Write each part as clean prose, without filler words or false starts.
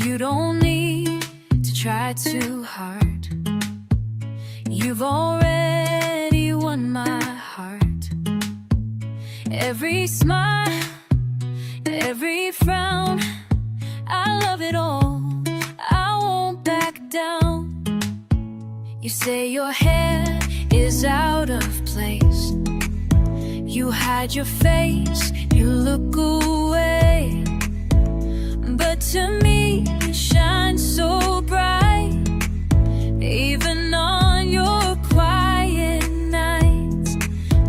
You don't need to try too hard. You've already won my heart. Every smile, every frown, I love it all, I won't back down. You say your hair is out of place, you hide your face, you look away. But to me, you shine so bright, even on your quiet nights.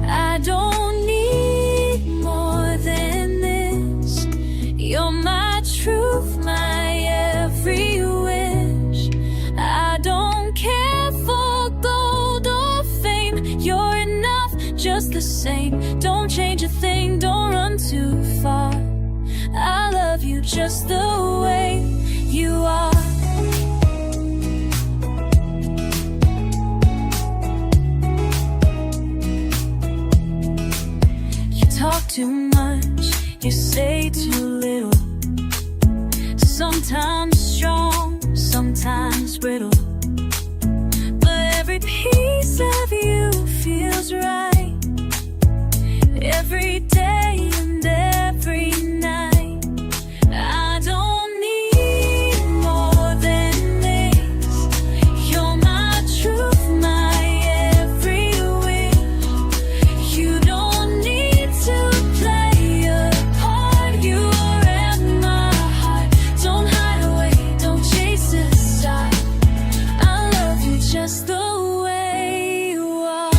I don't need more than this. You're my truth, my every wish. I don't care for gold or fame. You're enough just the same. Don't change a thing, don't run too far. I love you just the way you are. You talk too much, you say too little. Sometimes strong, sometimes brittle, but every piece of you feels right. Every day and every night. I don't need more than this. You're my truth, my every wish. You don't need to play a part. You are in my heart. Don't hide away, don't chase aside. I love you just the way you are.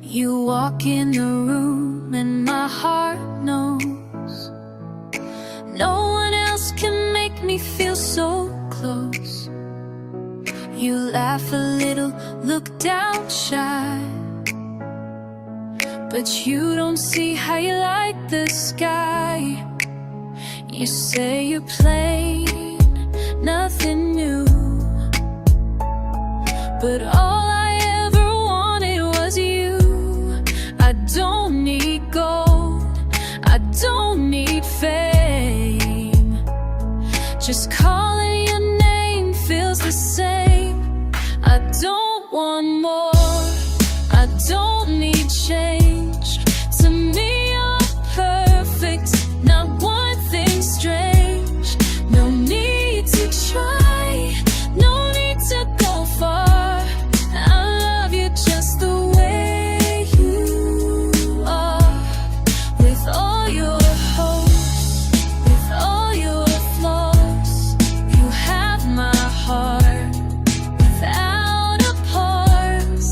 You walk in the room and my heart knows no one else can make me feel so close. You laugh a little, look down shy, but you don't see how you light the sky. You say you're plain, nothing new, but all I ever wanted was you. I don't need gold, I don't need fame. Just calling your name feels the same. I don't want more, I don't need change. To me you're perfect, not one thing strange. No need to try, no need to go far. I love you just the way you are. With all your hopes, with all your flaws, you have my heart without a pause.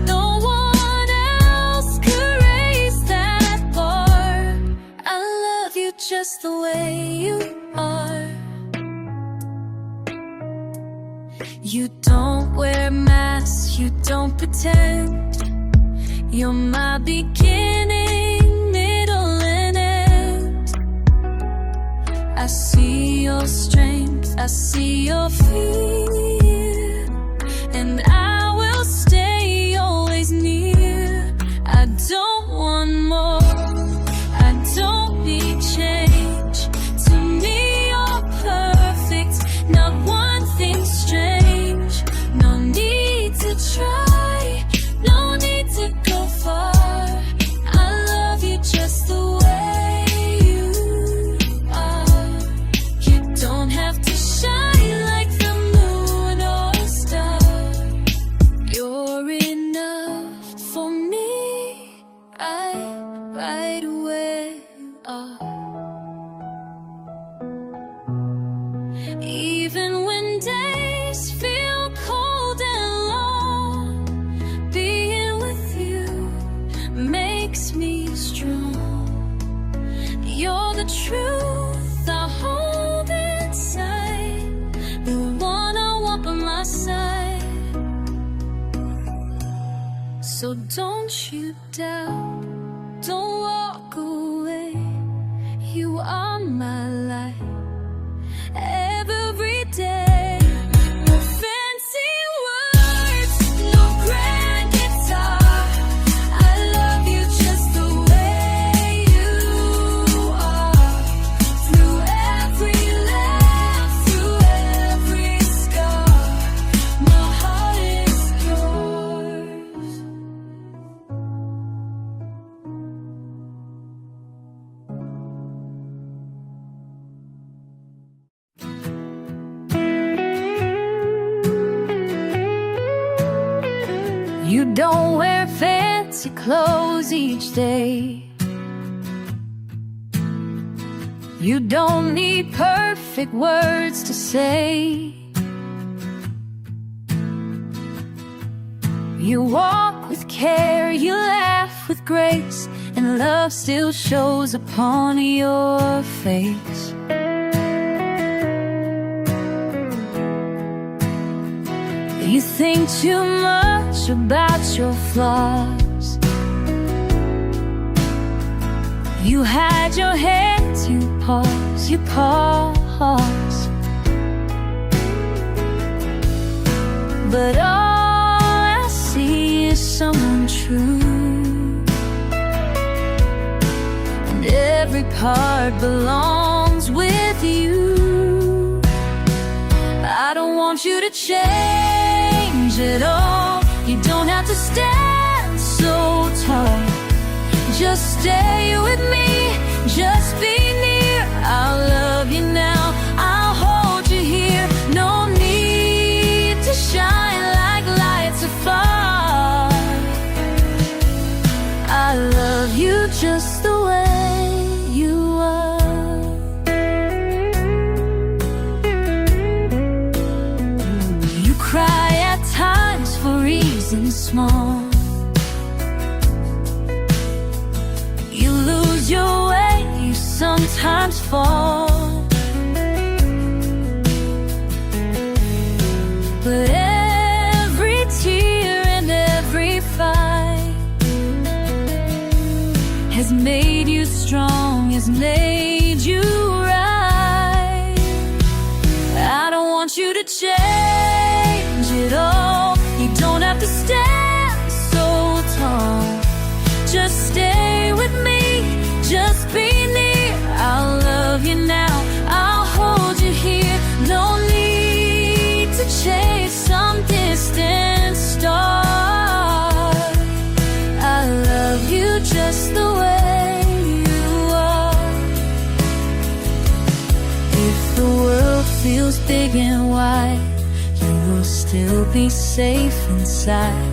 No one else could raise that bar. I love you just the way you are. You don't wear masks, you don't pretend. You're my beginning, middle and end. I see your strength, I see your fear, and I will stay always near. I don't want more, I don't need change. To me you're perfect, not one thing strange. No need to try, no need to go far. I love you just the way So don't you doubt, don't walk away. You are my light every day. No fancy words, no grand guitar. I love you just the way you are. Through every laugh, through every scar, my heart is yours. You don't wear fancy clothes each day. You don't need perfect words to say. You walk with care, you laugh with grace, and love still shows upon your face. You think too much about your flaws. You hide your head, you pause, you pause. But all I see is someone true, and every part belongs with you. I don't want you to change at all. You don't have to stand so tall. Just stay with me, just be near. I'll love you now, I'll hold you here. No need to shine like lights afar. I love you just the way you are. You cry at times for reasons small. You lose your way, you sometimes fall. But every tear and every fight has made you strong, has made you right. I don't want you to change at all. You don't have to stand so tall. Just stay with me, just be near. I'll love you now, I'll hold you here. No need to chase some distant star. I love you just the way you are. If the world feels big and wide, you will still be safe inside.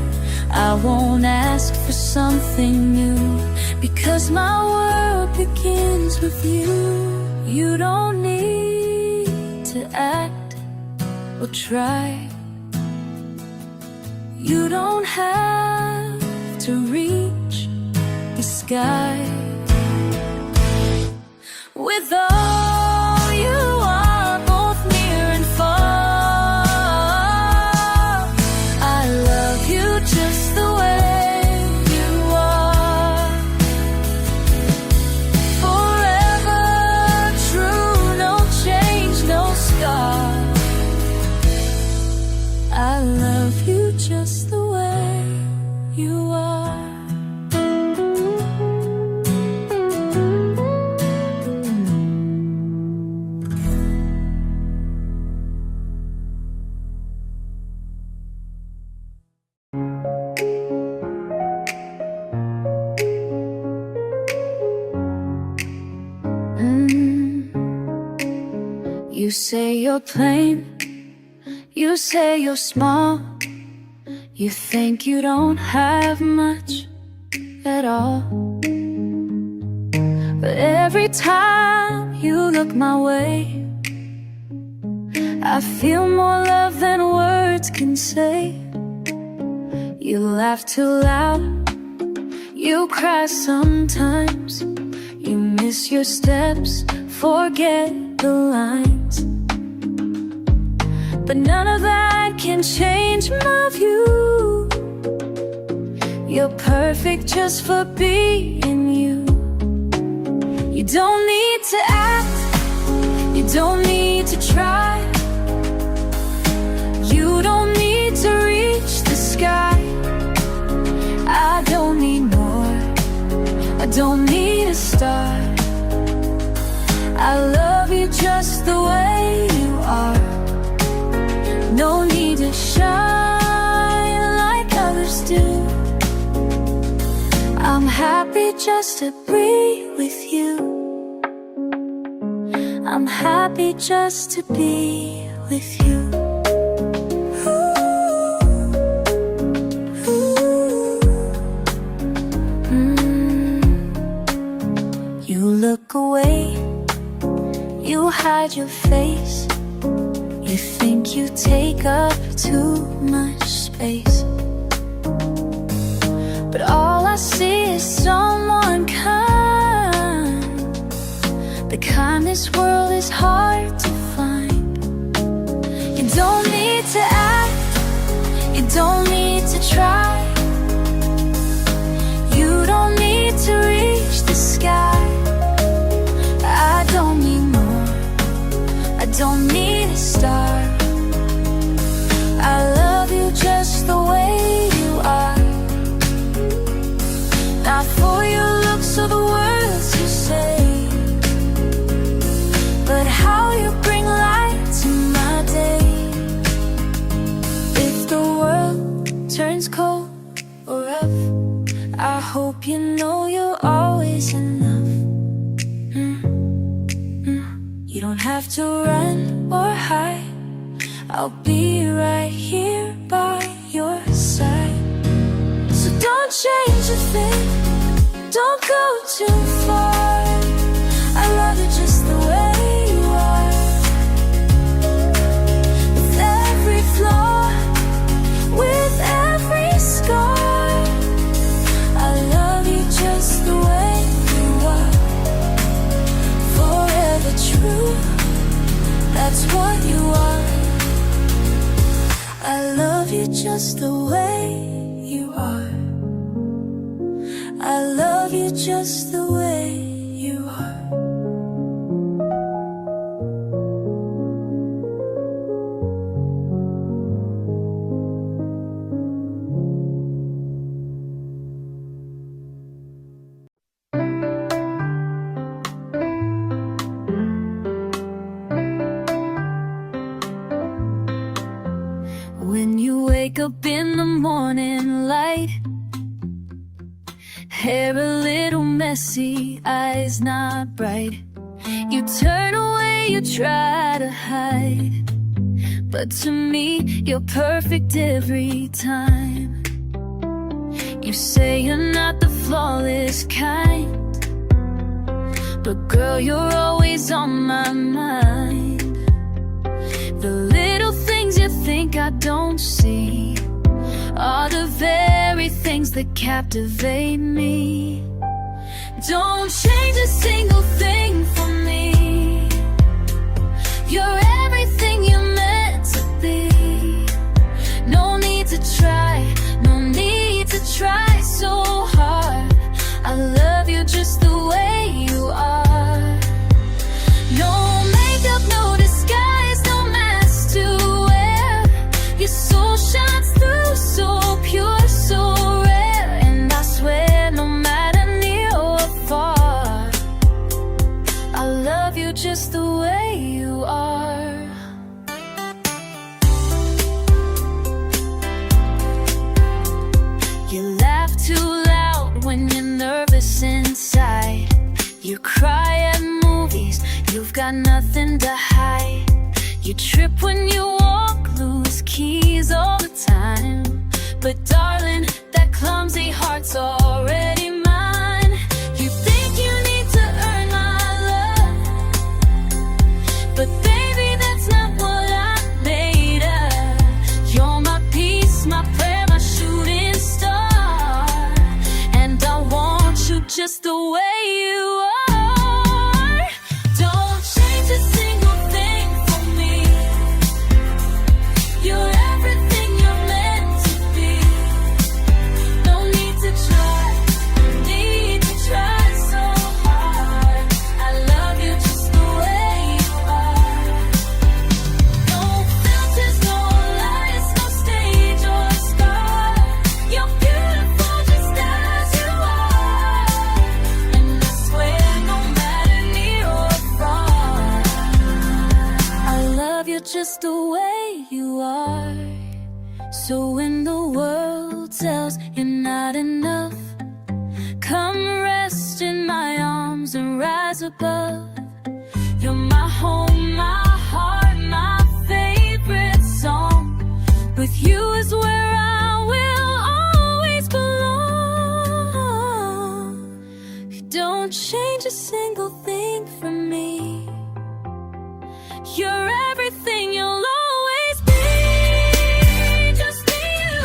I won't ask for something new, because my world begins with you. You don't need to act or try. You don't have to reach the sky. With all you are, both near and far, I love you just the way you are. Forever true, no change, no scar. I love you just the way you are. You say you're plain, you say you're small. You think you don't have much at all. But every time you look my way, I feel more love than words can say. You laugh too loud, you cry sometimes. You miss your steps, forget the lines. But none of that can change my view. You're perfect just for being you. You don't need to act, you don't need to try. You don't need to reach the sky. I don't need more, I don't need a star. I love you just the way you are. No need to shine like others do. I'm happy just to be with you. I'm happy just to be with you. You look away, you hide your face. You think you take up too much space, but all I see is someone kind, the kind this world is hard to find. You don't need to act, you don't need to try. You don't need to reach the sky. I don't need more, I don't need a star. I love you just the way you are. Not for your looks or the words you say, but how you bring light to my day. If the world turns cold or rough, I hope you know you're always enough. You don't have to run or hide, I'll be right here by your side. So don't change a thing, don't go too far. I love you just the way you are. With every flaw, with every scar, I love you just the way you are. Forever true, that's what you are. I love you just the way you are. I love you just the way you are. When you wake up in the morning light, hair a little messy, eyes not bright. You turn away, you try to hide, but to me, you're perfect every time. You say you're not the flawless kind, but girl, you're always on my mind. The little things you think I don't see are the very things that captivate me. Don't change a single thing for me. You're everything you're meant to be. No need to try, no need to try so hard. I love you just the way you are. No makeup, no disguise, no mask to wear. Your soul shines through, so pure, so rare. And I swear, no matter near or far, I love you just the way you are. You laugh too loud when you're nervous inside. You cry at movies, you've got nothing to hide. You trip when you walk, lose keys all the time. But darling, that clumsy heart's already mine. You think you need to earn my love, but baby, that's not what I'm made of. You're my peace, my prayer, my shooting star, and I want you just the way you are. Don't change a single thing for me. You're everything you're meant to be. No need to just the way you are. So when the world tells you're not enough, come rest in my arms and rise above. You're my home, my heart, my favorite song. With you is where I will always belong. You don't change a single thing for me. You're everything, you'll always be. Just be you.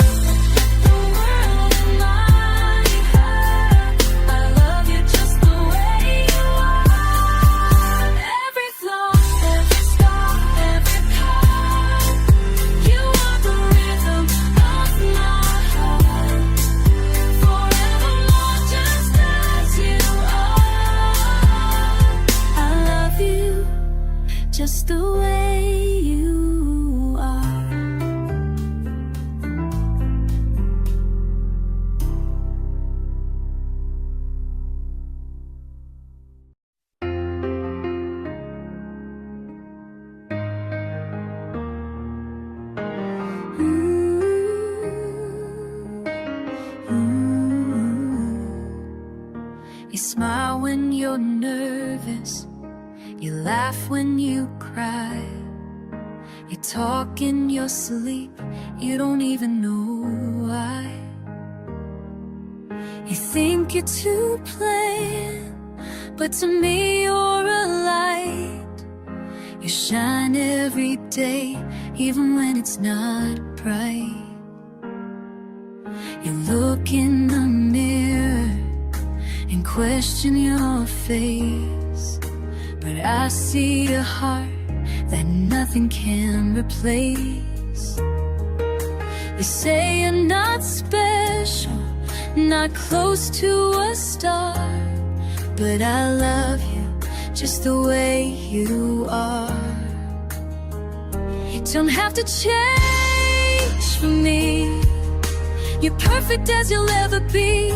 The world in my heart. I love you just the way you are. Every flaw, every scar, every part. You are the rhythm of my heart. Forevermore, just as you are. I love you just the way you are. You smile when you're nervous. You laugh when you cry. You talk in your sleep. You don't even know why. You think you're too plain, but to me you're a light. You shine every day, even when it's not bright. You look in the mirror and question your face, but I see a heart that nothing can replace. You say you're not special, not close to a star, but I love you just the way you are. You don't have to change for me. You're perfect as you'll ever be,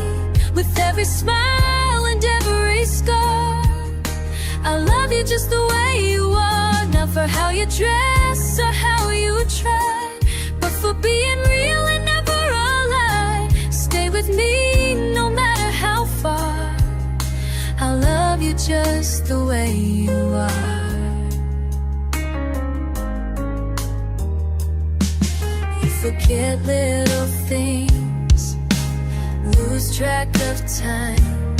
with every smile and every scar. I love you just the way you are, not for how you dress or how you try, but for being real and never a lie. Stay with me no matter how far. I love you just the way you are. You forget little things, lose track of time,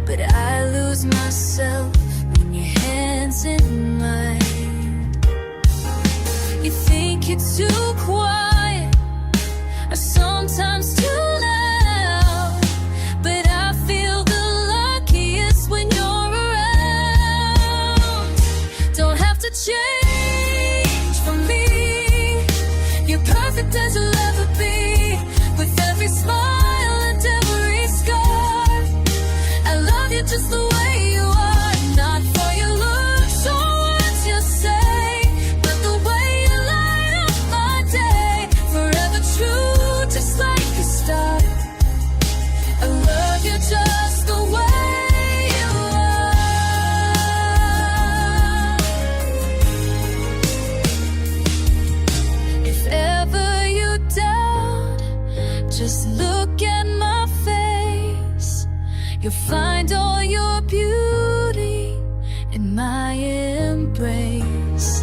but I lose myself when your hand's in mine. You think you're too quiet, or sometimes too loud, but I feel the luckiest when you're around. Don't have to change for me. You're perfect as you'll ever be, with every smile and every scar. I love you just the way you are, not for your looks or words you say, but the way you light up my day. Forever true, just like the start. I love you just the way you are. If ever you doubt, just look at my face. You'll find all your beauty in my embrace.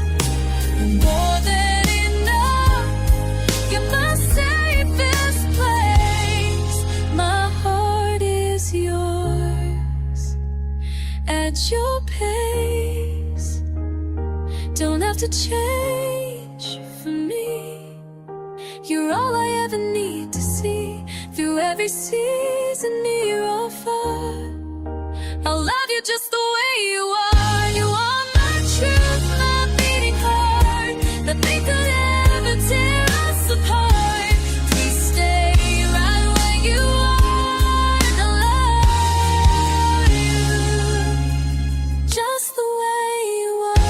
You're more than enough. You're my safest place. My heart is yours at your pace. Don't have to change for me. You're all I ever need to see, through every season, near or far. I'll love you just the way you are. You are my truth, my beating heart. Nothing could ever tear us apart. Please stay right where you are, and I love you just the way you are.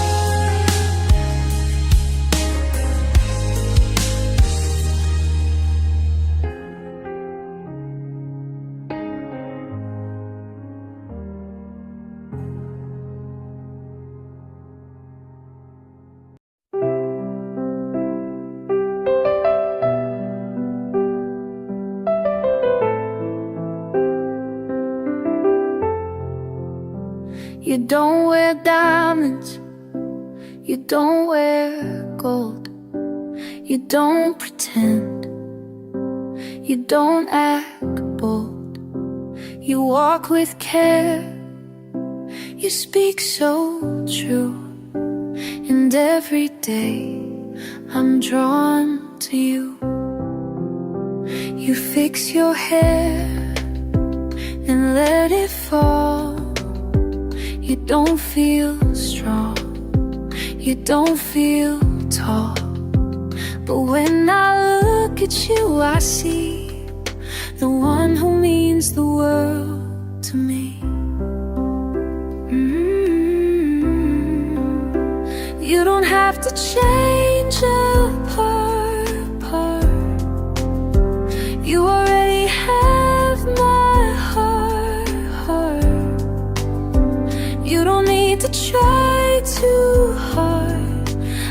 You don't wear diamonds, you don't wear gold, you don't pretend, you don't act bold. You walk with care, you speak so true, and every day I'm drawn to you. You fix your hair and let it fall. You don't feel strong, you don't feel tall, but when I look at you I see the one who means the world to me. You don't have to change a part. You already have my heart. You don't need to try too hard.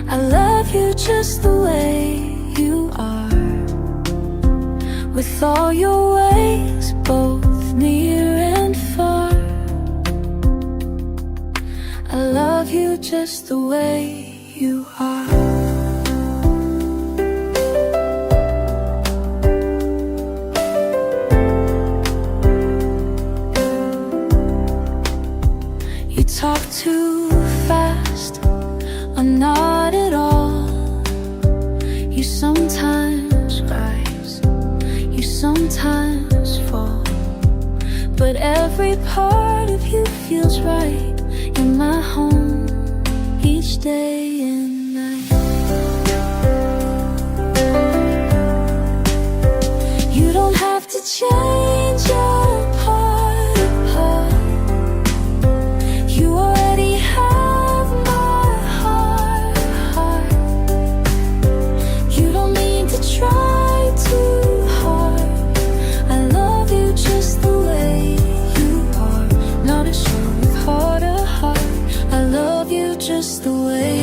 I love you just the way you are, with all your ways, both near and far. I love you just the way you are. You talk too fast, or not at all. You sometimes rise, you sometimes fall, but every part of you feels right in my home each day and night. You don't have to change your part. You already have my heart. You don't need to try too hard. I love you just the way you are, not a show with heart to heart. I love you just the way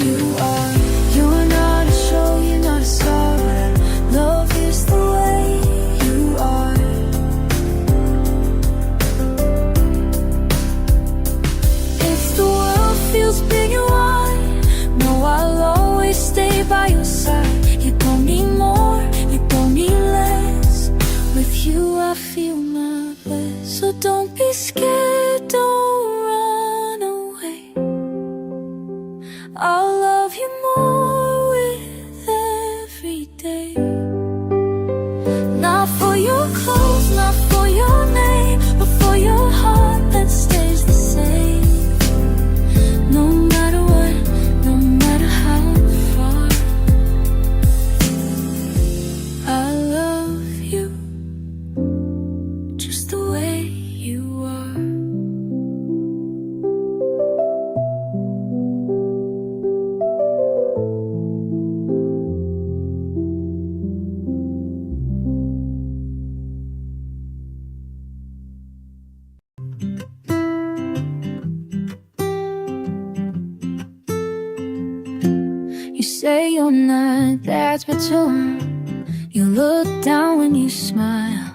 you are. You are not a show, you're not a star, but love is the way you are. If the world feels big and wide, know I'll always stay by your side. You don't need more, you don't need less. With you I feel my best. So don't be scared, don't run away. I'll love you more with every day. Not for your clothes, not for your name, but for your heart that stays the same. No matter what, no matter how far. I love you just the way you are. You say you're not that special. You look down when you smile,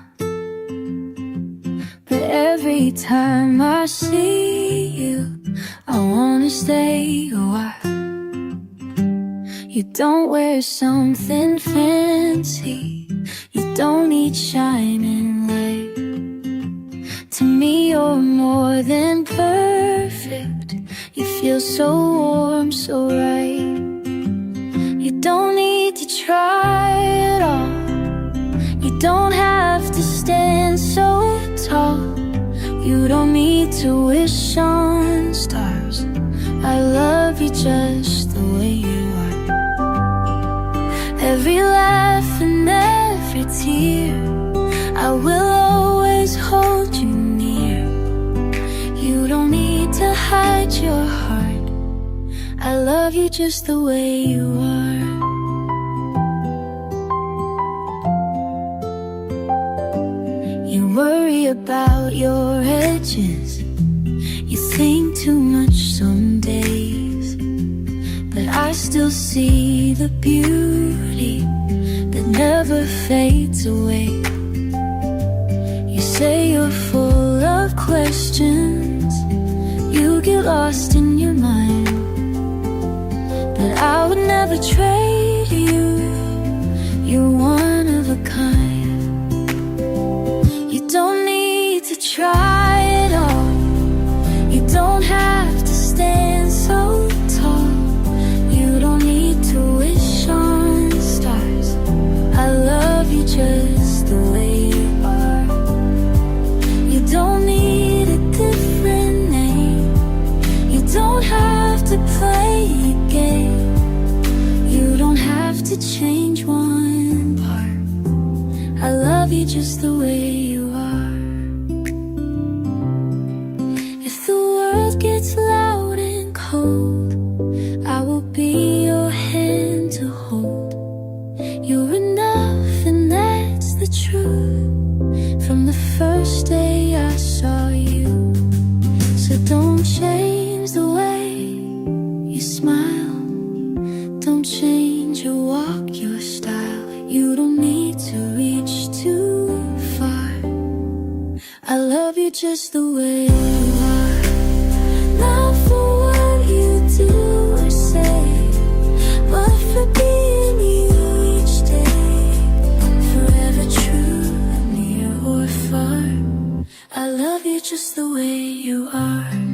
but every time I see you, I wanna stay a while. You don't wear something fancy, you don't need shining light. To me you're more than perfect. You feel so warm, so right. You don't need to try at all. You don't have to stand so tall. You don't need to wish on stars. I love you just the way you are. Every laugh and every tear, I will always hold you near. You don't need to hide your heart. I love you just the way you are. You worry about your edges, you think too much some days, but I still see the beauty that never fades away. You say you're full of questions, you you lost in your mind, but I would never trade you. You're one of a kind. You don't need to try it all. You don't have to stand so tall. You don't need to wish on stars. I love you just the way you are. You don't need a different name. You don't have to play a game. You don't have to change one part. I love you just the way you are. If the world gets loud and cold, I will be your hand to hold. You're enough, and that's the truth. From the first day I saw you. So don't change the way you smile. Don't change your walk, your style. You don't need to reach too far. I love you just the way you are. Not for what you do or say, but for being you each day. Forever true, near or far. I love you just the way you are.